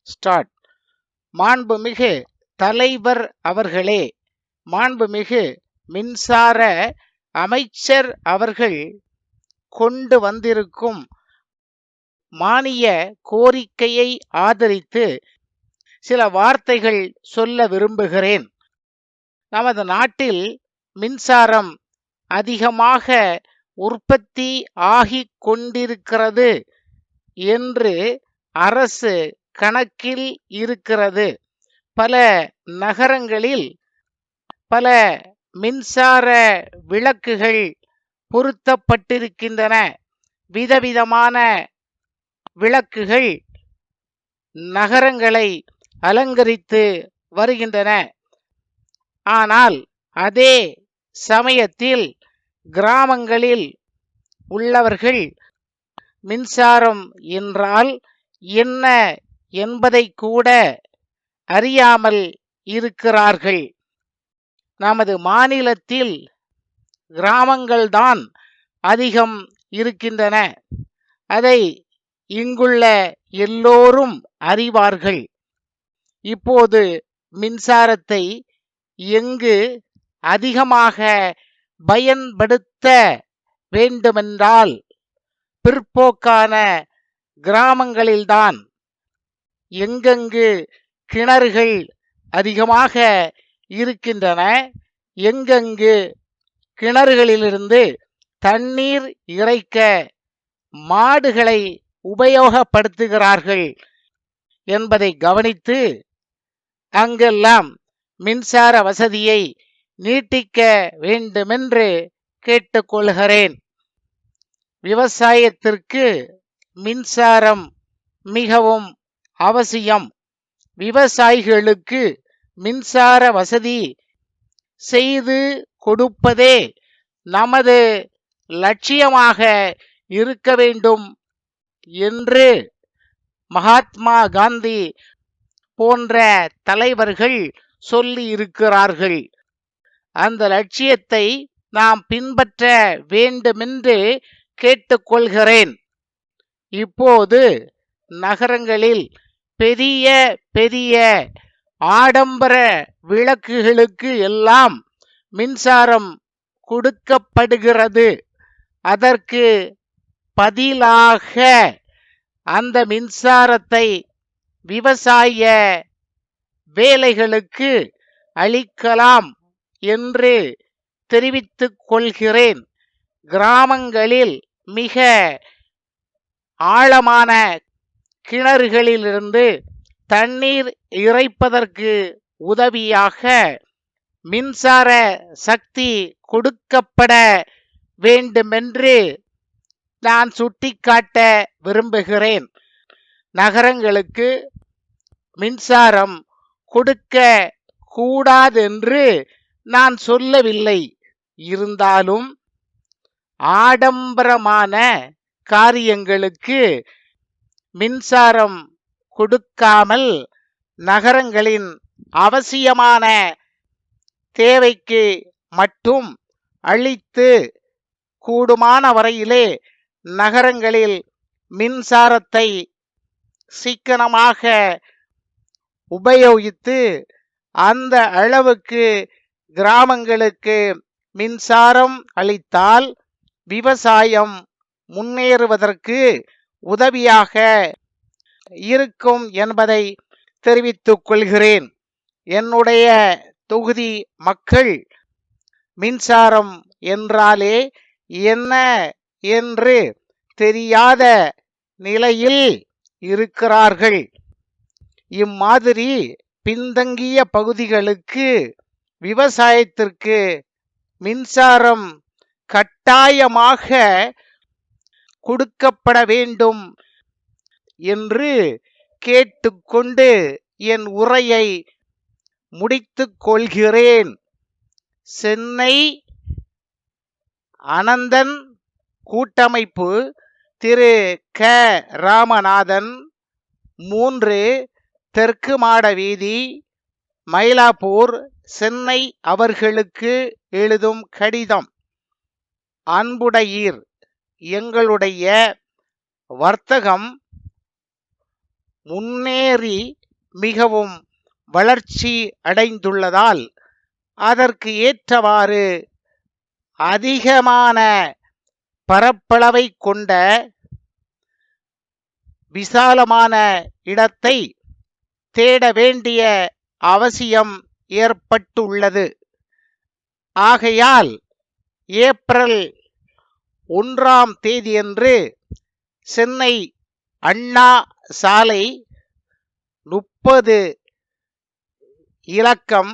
Start. மாண்புமிகு தலைவர் அவர்களே, மாண்புமிகு மின்சார அமைச்சர் அவர்கள் கொண்டு வந்திருக்கும் மானிய கோரிக்கையை ஆதரித்து சில வார்த்தைகள் சொல்ல விரும்புகிறேன். நமது நாட்டில் மின்சாரம் அதிகமாக உற்பத்தி ஆகிக் கொண்டிருக்கிறது என்று அரசு கணக்கில் இருக்கிறது. பல நகரங்களில் பல மின்சார விளக்குகள் பொருத்தப்பட்டிருக்கின்றன. விதவிதமான விளக்குகள் நகரங்களை அலங்கரித்து வருகின்றன. ஆனால் அதே சமயத்தில் கிராமங்களில் உள்ளவர்கள் மின்சாரம் என்றால் என்ன என்பதை கூட அறியாமல் இருக்கிறார்கள். நமது மாநிலத்தில் கிராமங்கள்தான் அதிகம் இருக்கின்றன. அதை இங்குள்ள எல்லோரும் அறிவார்கள். இப்போது மின்சாரத்தை எங்கு அதிகமாக பயன்படுத்த வேண்டுமென்றால் பிற்போக்கான கிராமங்களில்தான். எங்கெங்கு கிணறுகள் அதிகமாக இருக்கின்றன, எங்கெங்கு கிணறுகளிலிருந்து தண்ணீர் இறைக்க மாடுகளை உபயோகப்படுத்துகிறார்கள் என்பதை கவனித்து அங்கெல்லாம் மின்சார வசதியை நீட்டிக்க வேண்டுமென்று கேட்டுக்கொள்கிறேன். விவசாயத்திற்கு மின்சாரம் மிகவும் அவசியம். விவசாயிகளுக்கு மின்சார வசதி செய்து கொடுப்பதே நமது லட்சியமாக இருக்க வேண்டும் என்று மகாத்மா காந்தி போன்ற தலைவர்கள் சொல்லி இருக்கிறார்கள். அந்த லட்சியத்தை நாம் பின்பற்ற வேண்டுமென்று கேட்டுக்கொள்கிறேன். இப்போது நகரங்களில் பெரிய பெரிய ஆடம்பர விளக்குகளுக்கு எல்லாம் மின்சாரம் கொடுக்கப்படுகிறது. அதற்கு பதிலாக அந்த மின்சாரத்தை விவசாய வேலைகளுக்கு அளிக்கலாம் என்று தெரிவித்துக் கொள்கிறேன். கிராமங்களில் மிக ஆழமான கிணறுகளிலிருந்து தண்ணீர் இறைப்பதற்கு உதவியாக மின்சார சக்தி கொடுக்கப்பட வேண்டுமென்று நான் சுட்டிக்காட்ட விரும்புகிறேன். நகரங்களுக்கு மின்சாரம் கொடுக்க கூடாதென்று நான் சொல்லவில்லை. இருந்தாலும் ஆடம்பரமான காரியங்களுக்கு மின்சாரம் கொடுக்காமல் நகரங்களின் அவசியமான தேவைக்கு மட்டும் அளித்து கூடுமான வரையிலே நகரங்களில் மின்சாரத்தை சிக்கனமாக உபயோகித்து அந்த அளவுக்கு கிராமங்களுக்கு மின்சாரம் அளித்தால் விவசாயம் முன்னேறுவதற்கு உதவியாக இருக்கும் என்பதை தெரிவித்துக் கொள்கிறேன். என்னுடைய தொகுதி மக்கள் மின்சாரம் என்றாலே என்ன என்று தெரியாத நிலையில் இருக்கிறார்கள். இம்மாதிரி பின்தங்கிய பகுதிகளுக்கு விவசாயத்திற்கு மின்சாரம் கட்டாயமாக கொடுக்கப்பட வேண்டும் என்று கேட்டுக்கொண்டு என் உரையை முடித்துக் கொள்கிறேன். சென்னை அனந்தன் கூட்டமைப்பு திரு க. ராமநாதன், 3 தெற்கு மாட வீதி, மயிலாப்பூர், சென்னை அவர்களுக்கு எழுதும் கடிதம். அன்புடையீர், எங்களுடைய வர்த்தகம் முன்னேறி மிகவும் வளர்ச்சி அடைந்துள்ளதால் அதற்கு ஏற்றவாறு அதிகமான பரப்பளவை கொண்ட விசாலமான இடத்தை தேட வேண்டிய அவசியம் ஏற்பட்டுள்ளது. ஆகையால் ஏப்ரல் 1ஆம் தேதியன்று சென்னை அண்ணா சாலை 30 இலக்கம்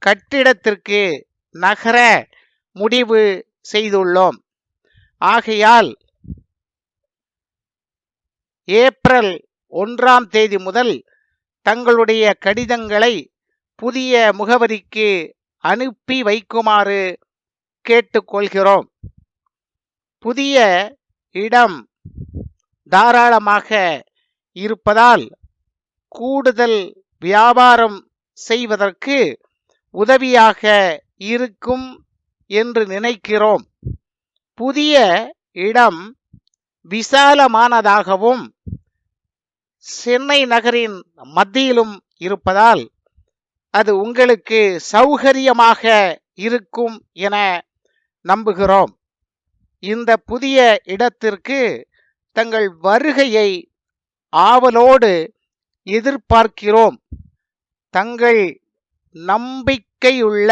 கட்டிடத்திற்கு நகர முடிவு செய்துள்ளோம். ஆகையால் ஏப்ரல் 1ஆம் தேதி முதல் தங்களுடைய கடிதங்களை புதிய முகவரிக்கு அனுப்பி வைக்குமாறு கேட்டுக்கொள்கிறோம். புதிய இடம் தாராளமாக இருப்பதால் கூடுதல் வியாபாரம் செய்வதற்கு உதவியாக இருக்கும் என்று நினைக்கிறோம். புதிய இடம் விசாலமானதாகவும் சென்னை நகரின் மத்தியிலும் இருப்பதால் அது உங்களுக்கு சௌகரியமாக இருக்கும் என நம்புகிறோம். இந்த புதிய இடத்திற்கு தங்கள் வருகையை ஆவலோடு எதிர்பார்க்கிறோம். தங்கள் நம்பிக்கையுள்ள